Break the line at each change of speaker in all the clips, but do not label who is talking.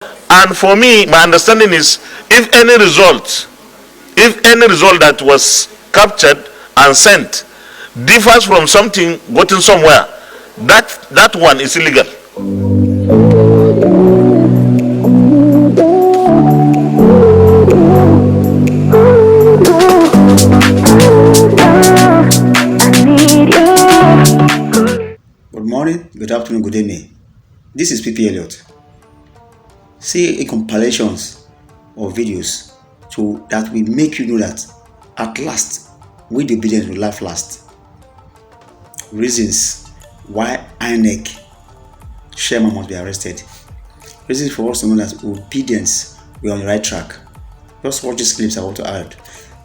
And for me, my understanding is if any result that was captured and sent differs from something gotten somewhere, that one is illegal.
Good morning, good afternoon, good evening. This is PP Elliot. See a compilations of videos that will make you know that at last, with the obedience will laugh last. Reasons why INEC chairman must be arrested. Reasons for us to know that obedience we are on the right track. Just watch these clips I want to add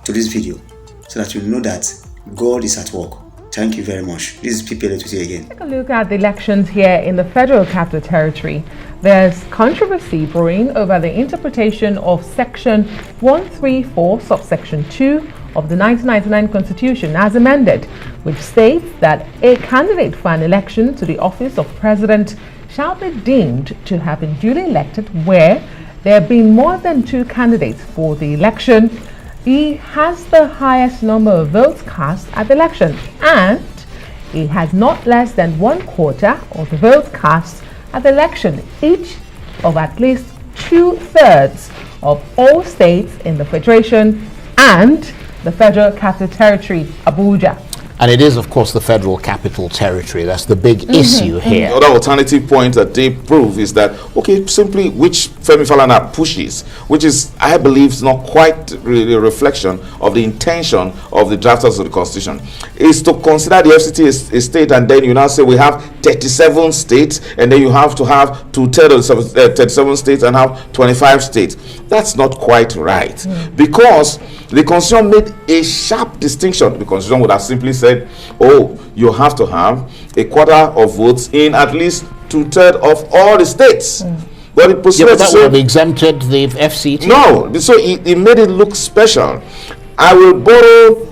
to this video so that you know that God is at work. Thank you very much. This is PP Elliot to say again.
Take a look at the elections here in the Federal Capital Territory. There's controversy brewing over the interpretation of Section 134, subsection 2 of the 1999 Constitution as amended, which states that a candidate for an election to the office of President shall be deemed to have been duly elected where there have been more than two candidates for the election. He has the highest number of votes cast at the election, and he has not less than 1/4 of the votes cast at the election, each of at least 2/3 of all states in the Federation and the Federal Capital Territory, Abuja.
And it is, of course, the Federal Capital Territory. That's the big issue here.
The other alternative point that they prove is that, okay, simply which Femi Falana pushes, which is, I believe, is not quite really a reflection of the intention of the drafters of the Constitution, is to consider the FCT as a state, and then you now say we have 37 states, and then you have to have 2/3 of 37 states and have 25 states. That's not quite right, because the Constitution made a sharp distinction. The Constitution would have simply said, oh, you have to have 1/4 of votes in at least 2/3 of all the states. But it proceeded
But
to
that
say,
would have exempted the FCT.
no, so it made it look special. I will borrow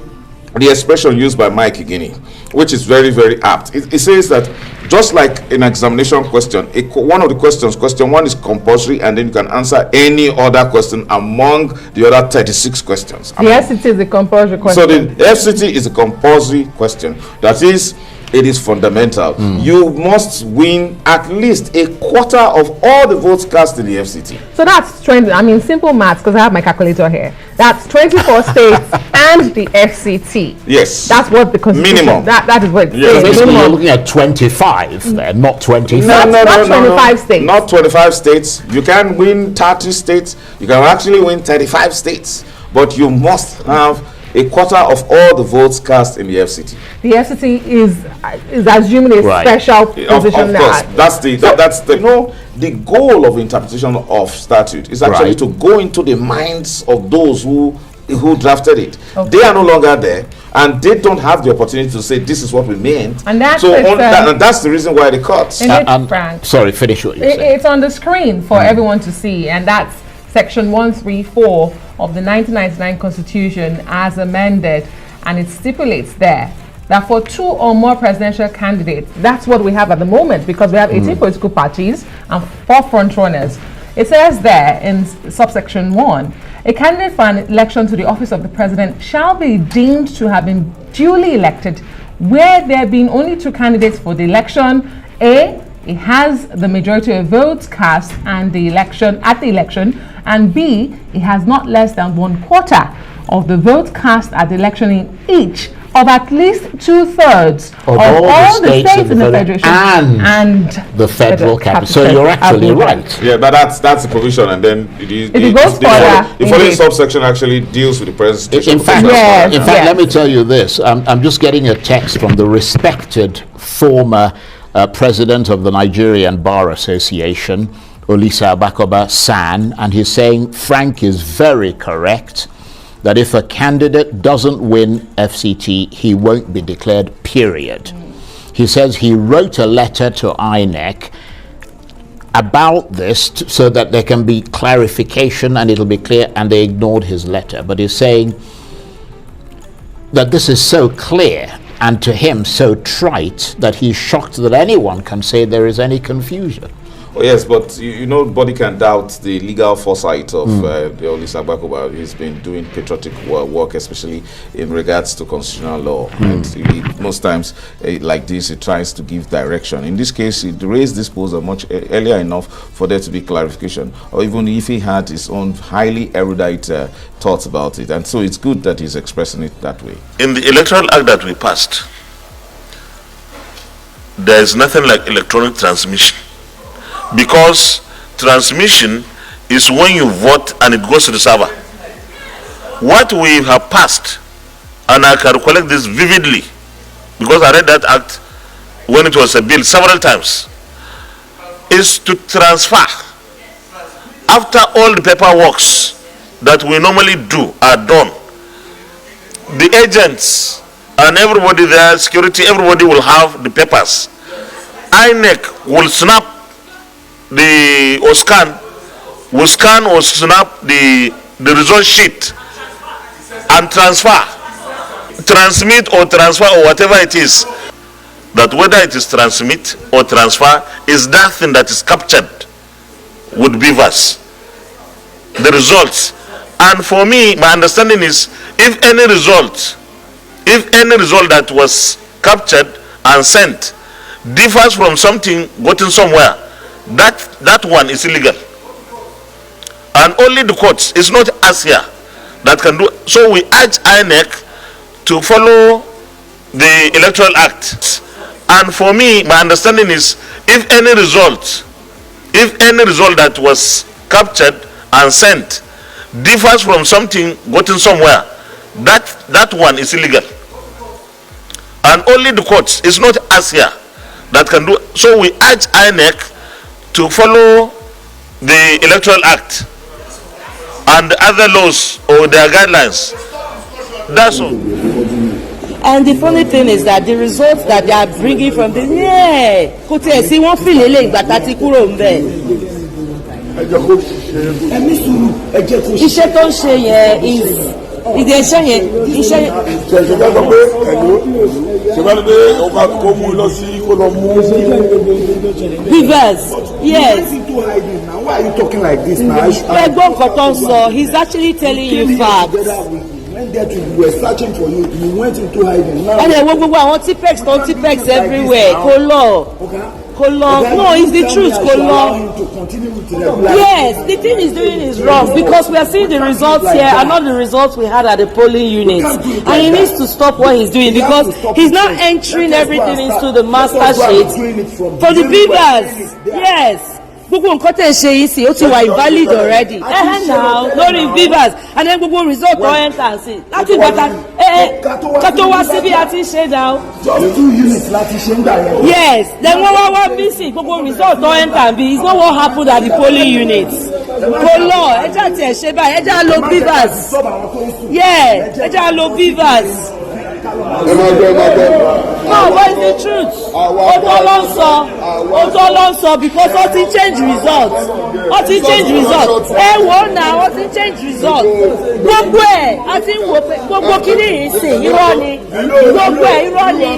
the expression used by Mike Igini, which is very, very apt. It says that just like an examination question, one of the questions, question 1 is compulsory, and then you can answer any other question among the other 36 questions.
The FCT is a compulsory question.
So the FCT is a compulsory question. That is, it is fundamental. You must win at least 1/4 of all the votes cast in the FCT.
So that's 20, I mean, simple maths, because I have my calculator here. That's 24 states and the FCT.
Yes.
That's what the Constitution,
Minimum.
that is what it
Yes.
says.
Basically, you're
Minimum.
looking at 25 there, not 24.
Not 25 states.
Not 25 states. You can win 30 states. You can actually win 35 states. But you must have 1/4 of all the votes cast in the FCT.
The FCT is assuming a
Right.
special
Of
position
course,
now.
that's the the goal of interpretation of statute is actually
Right.
to go into the minds of those who drafted it.
Okay.
They are no longer there, and they don't have the opportunity to say this is what we meant.
And that's
so
it,
and that's the reason why the courts.
Frank.
Sorry, finish what you're saying.
It's on the screen for everyone to see, and that's Section 134 of the 1999 Constitution as amended, and it stipulates there that for 2 or more presidential candidates, that's what we have at the moment, because we have 18 political parties and 4 front runners. It says there in subsection 1, a candidate for an election to the office of the president shall be deemed to have been duly elected where there have been only 2 candidates for the election. A, it has the majority of votes cast and the election and B, it has not less than 1/4 of the votes cast at the election in each of at least 2/3
Of all the states
in the Federation
and the Federal Capital. So you're actually
Abuja.
right.
Yeah, but that's the provision, and then
it goes further,
the following
indeed.
subsection actually deals with the presentation.
In fact,
Yes.
let me tell you this. I'm just getting a text from the respected former president of the Nigerian Bar Association, Olisa Abakoba San, and he's saying Frank is very correct that if a candidate doesn't win FCT, he won't be declared, period. He says he wrote a letter to INEC about this so that there can be clarification and it'll be clear, and they ignored his letter. But he's saying that this is so clear and to him so trite that he's shocked that anyone can say there is any confusion.
Oh yes, but you know, nobody can doubt the legal foresight of the Olisa Bakoba. He's been doing patriotic work, especially in regards to constitutional law. And most times, like this, he tries to give direction. In this case, he raised this proposal much earlier enough for there to be clarification, or even if he had his own highly erudite thoughts about it. And so it's good that he's expressing it that way.
In the Electoral Act that we passed, there is nothing like electronic transmission, because transmission is when you vote and it goes to the server. What we have passed, and I can recollect this vividly because I read that act when it was a bill several times, is to transfer, after all the paperwork that we normally do are done, the agents and everybody there, security, everybody will have the papers. INEC will snap or scan or snap the result sheet and transmit or transfer or whatever it is. That whether it is transmit or transfer is that thing that is captured with beavers, the results. And for me, my understanding is, if any result that was captured and sent differs from something gotten somewhere, that one is illegal. And only the courts, it's not us here that can do. So we urge INEC to follow the Electoral Act. And for me, my understanding is, if any result that was captured and sent differs from something gotten somewhere, that one is illegal. And only the courts, it's not us here that can do. So we urge INEC to follow the Electoral Act and the other laws or their guidelines. That's all.
And the funny thing is that the results that they are bringing from this, kò tẹ̀ sí wọ́n fi lélẹ̀ ìgbà tá ti kúrò ń bẹ̀. Iṣẹ́ tó ń ṣe yẹn ìdè iṣẹ́ yẹn iṣẹ́ yẹn.
ṣèṣèjọ́ sọ pé ṣèwádìí pé ọba kò mú lọ sí kó lọ mú.
Rivers, yes.
Why are you talking like this now?
Ẹgbọ́n nǹkan tó ń sọ, he's actually telling you facts.
We were searching for you. You went into hiding. Now.
And then gbogbo àwọn Tipex everywhere. Kò lọ. No, it's the truth. Kò lọ. Yes, the thing he's doing is wrong because we are seeing the results here and not the results we had at the polling units. And he needs to stop what he's doing because he's not entering everything into the master sheet for the beavers. Yes. Gbogbo nǹkan tẹ̀ ṣe yìí sí ó ti wà invalid already. Now lórí beavers and then gbogbo result tó enter sí láti ìgbàta kátó wá síbi àti ṣe now.
Just 2 units láti ṣe ń gbà yẹn.
Yes, then wọ́n bí sí gbogbo result tó enter bí it's not what happened at the polling units. Kò lọ ẹja tiẹ̀ ṣe báyìí ẹja lo beavers. Yeah, ẹja lo beavers. No, but it's the truth. Òótọ́ ló ń sọ because ó ti change results. Wò náà ó ti change results. Gbogbo ẹ̀ àti wò pé gbogbo kíní yìí sìn irọ́ ni. Gbogbo ẹ̀ irọ́ ni.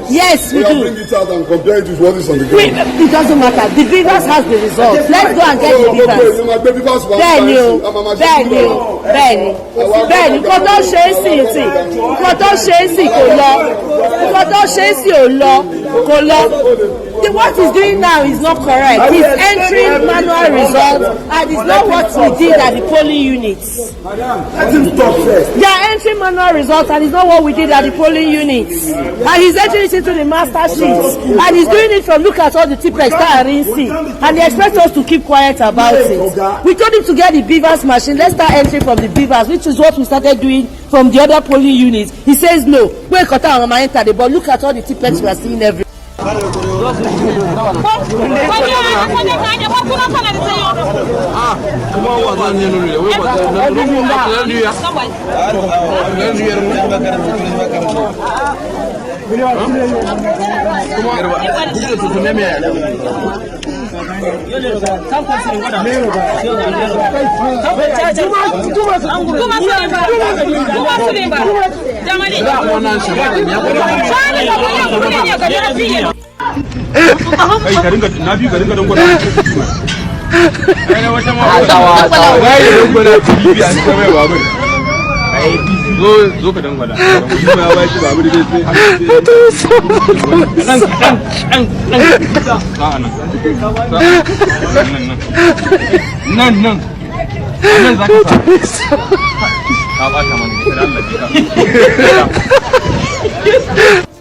Yes, we do.
Bring it out and compare it with what is on the ground.
It doesn't matter. The beavers has the results. Let's go and get the beavers. Bẹ́ẹ̀ni nǹkan tó ṣe é sì kò lọ. What he's doing now is not correct. He's entering manual results and it's not what we did at the polling units.
Let him talk first.
They are entering manual results and it's not what we did at the polling units. And he's entering it into the master sheets. And he's doing it from look at all the Tipex that are in C. And they expect us to keep quiet about it. We told him to get the beavers machine. Let's start entering from the beavers, which is what we started doing from the other polling units. He says no. But look at all the Tipex we are seeing everywhere.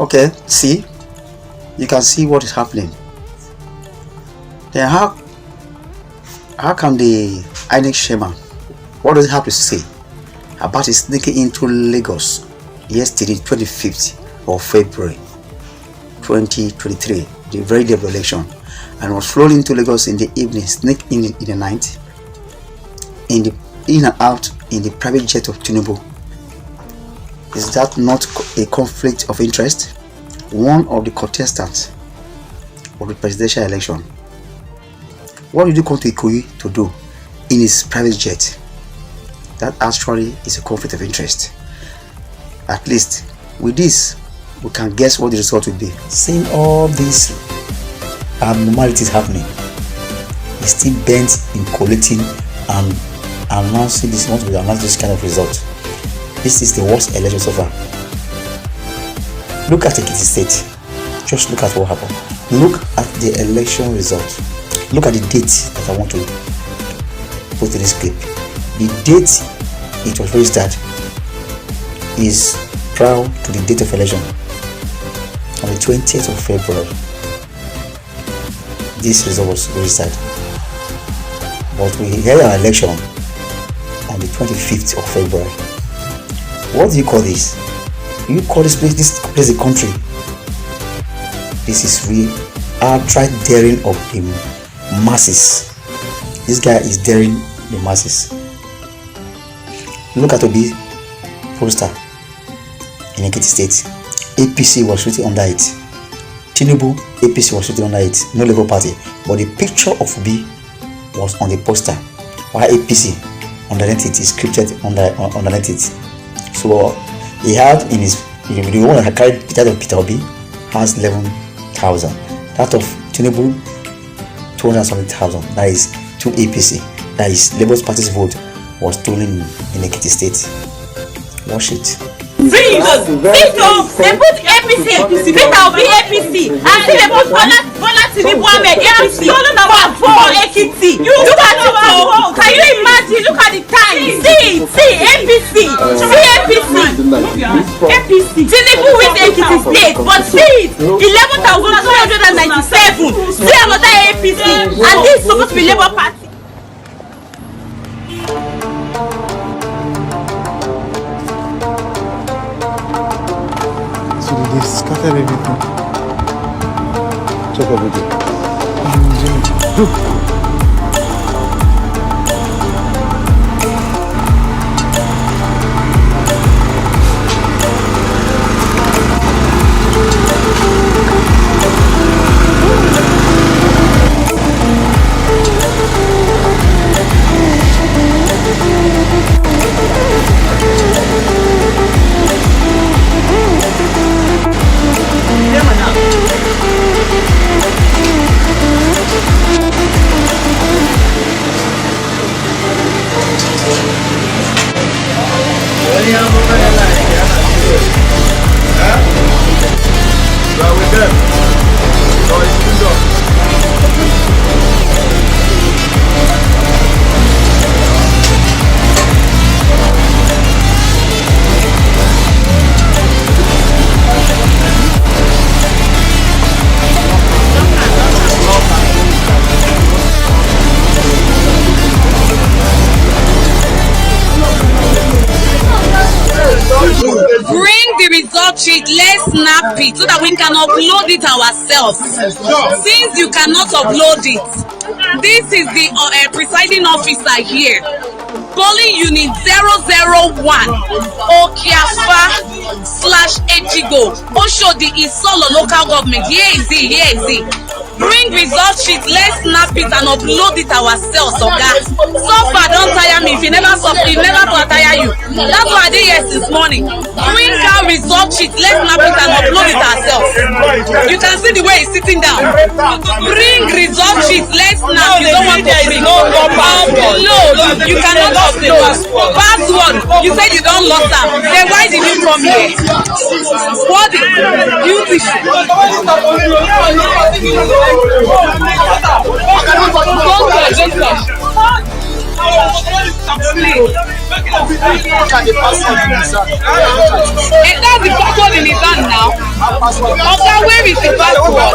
Okay, see, you can see what is happening. Then how can the INEC chairman, what does he have to say about his sneaking into Lagos yesterday, 25th of February 2023, the very day of the election, and was flown into Lagos in the evening, sneak in the night, in and out in the private jet of Tinubu? Is that not a conflict of interest? One of the contestants of the presidential election, what did you come to Ikoyi to do in his private jet? That actually is a conflict of interest. At least with this, we can guess what the result will be. Seeing all these abnormalities happening, he's still bent in collating and announcing this, want to announce this kind of result. This is the worst election so far. Look at Ekiti State. Just look at what happened. Look at the election result. Look at the date that I want to put in this clip. The date it was registered is prior to the date of election, on the 20th of February. This result was registered, but we held our election on the 25th of February. What do you call this? Do you call this place a country? This is real outright daring of the masses. This guy is daring the masses. Look at Obi poster in Ekiti State. APC was written under it. Tinubu, APC was written under it. No Labour Party, but the picture of Obi was on the poster, while APC underneath it is scripted underneath it. So he had in his, the one that carried that of Peter Obi has 11,000. That of Tinubu 200,000. That is to APC. That is Labour Party's vote was stolen in Ekiti State. Watch it.
They put APC, Peter Obi APC, and they put Bola Tinubu Ahmed APC. For Ekiti. Look at it. Can you imagine? Look at the time. See APC. APC. Tinubu with Ekiti State, but see 11,297. See another APC, and this is supposed to be Labour Party.
They scatter everything. Chop everything.
Bring the result sheet, let's snap it so that we can upload it ourselves. Since you cannot upload it, this is the presiding officer here. Polling unit 001 Okiafa/Echigo Oshodi Isolo local government. Here is it. Bring result sheet, let's snap it and upload it ourselves, Oga. So far, don't tire me. If you never subscribe never to attire you. That's why I did here since morning. Bring our result sheet. Let's snap it and upload it ourselves. You can see the way he's sitting down. Bring result sheet. Let's snap. You don't want to bring. Upload. You cannot upload. Password. You said you don't lost them. Then why did you come here? What is beauty? And that's the password in his hand now. Okay, where is the password?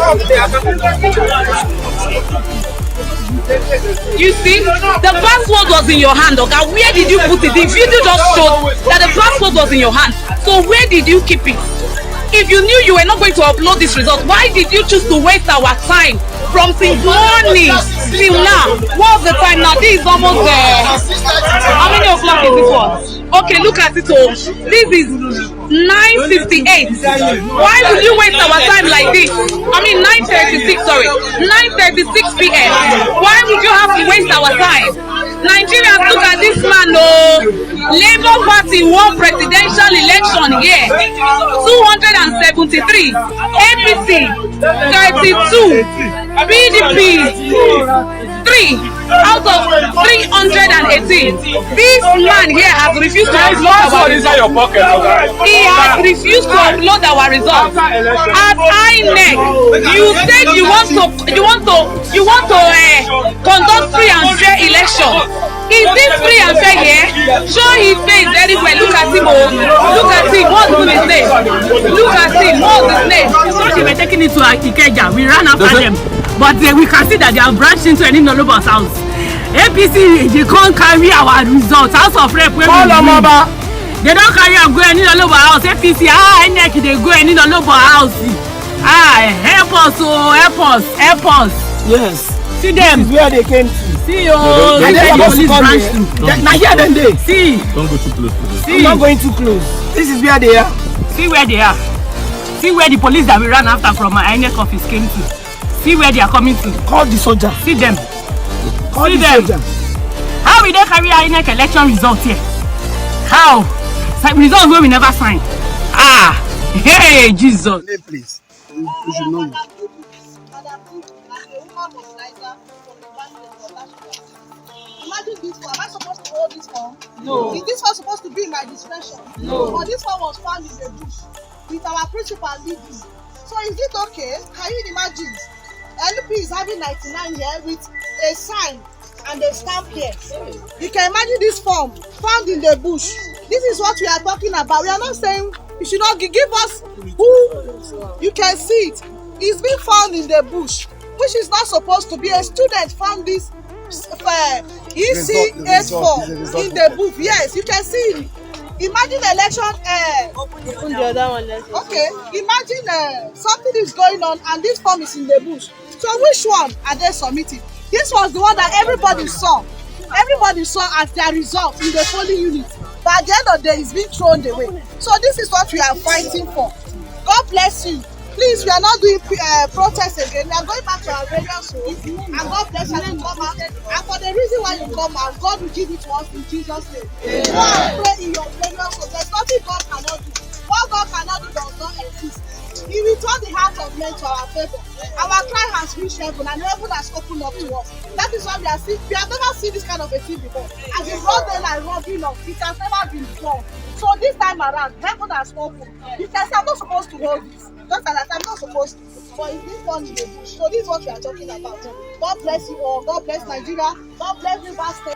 You see, the password was in your hand. Okay, where did you put it? The video just showed that the password was in your hand. So where did you keep it? If you knew you were not going to upload this result, why did you choose to waste our time from since morning till now? What's the time now? This is almost how many o'clock is this one? Okay, look at it. Oh, this is 9:58. Why would you waste our time like this? I mean 9:36. Sorry, 9:36 p.m. Why would you have to waste our time? Nigerians, look at this man. Oh, Labour Party won presidential election here. 273, APC 32, PDP 3 out of 318. This man here has refused to upload our results. He has refused to upload our results. At INEC, you said you want to conduct free and fair election. Is this free and fair here? Show his face very well. Look at him. Oh. Look at him. What's his name? Look at him. What's his name?
So they were taking it to Ikeja. We ran after them. But we can see that they have branched into Eninolubo's house. APC, they can't carry our results. House of Rep, where they don't carry and go Eninolubo's house. APC, INEC, they go Eninolubo's house. Help us, oh, help us, help us. Yes. See them. This is where they came to. See, oh, and then the police branch too. Now here then they. See.
Don't go too close to them.
See. I'm not going too close. This is where they are. See where they are. See where the police that we ran after from my INEC office came to. See where they are coming to. Call the soldier. See them. Call see the them. Soldier. How will they carry INEC election results here? How? Results where we never sign. Hey, Jesus.
Name, please. We should know you.
Imagine this one. Am I supposed to hold this form?
No.
Is this one supposed to be in my discretion?
No.
But this one was found in the bush with our principal leading. So is it okay? Can you imagine? LP is having 99 here with a sign and a stamp here. You can imagine this form found in the bush. This is what we are talking about. We are not saying you should not give us who you can see it. It's been found in the bush, which is not supposed to be. A student found this EC8 form in the book. Yes, you can see it. Imagine election.
Open the other one.
Okay, imagine something is going on and this form is in the bush. So which one are they submitting? This was the one that everybody saw. Everybody saw as their result in the polling unit. But at the end of the day, it's been thrown away. So this is what we are fighting for. God bless you. Please, we are not doing protests again. We are going back to our radio show. And God bless you to come out. And for the reason why you come out, God will give it to us in Jesus' name. Go and pray in your radio show. There's nothing God cannot do. What God cannot do does not exist. He will turn the heart of men to our favor. Our cry has reached heaven and heaven has opened up to us. That is why we are seeing. We have never seen this kind of a thing before. As a broad day like robbing us, it has never been done. So this time around, heaven has opened. You can say, I'm not supposed to hold this. Just like I'm not supposed to. But it's this one in the bush. So this is what we are talking about. God bless you all. God bless Nigeria. God bless River State.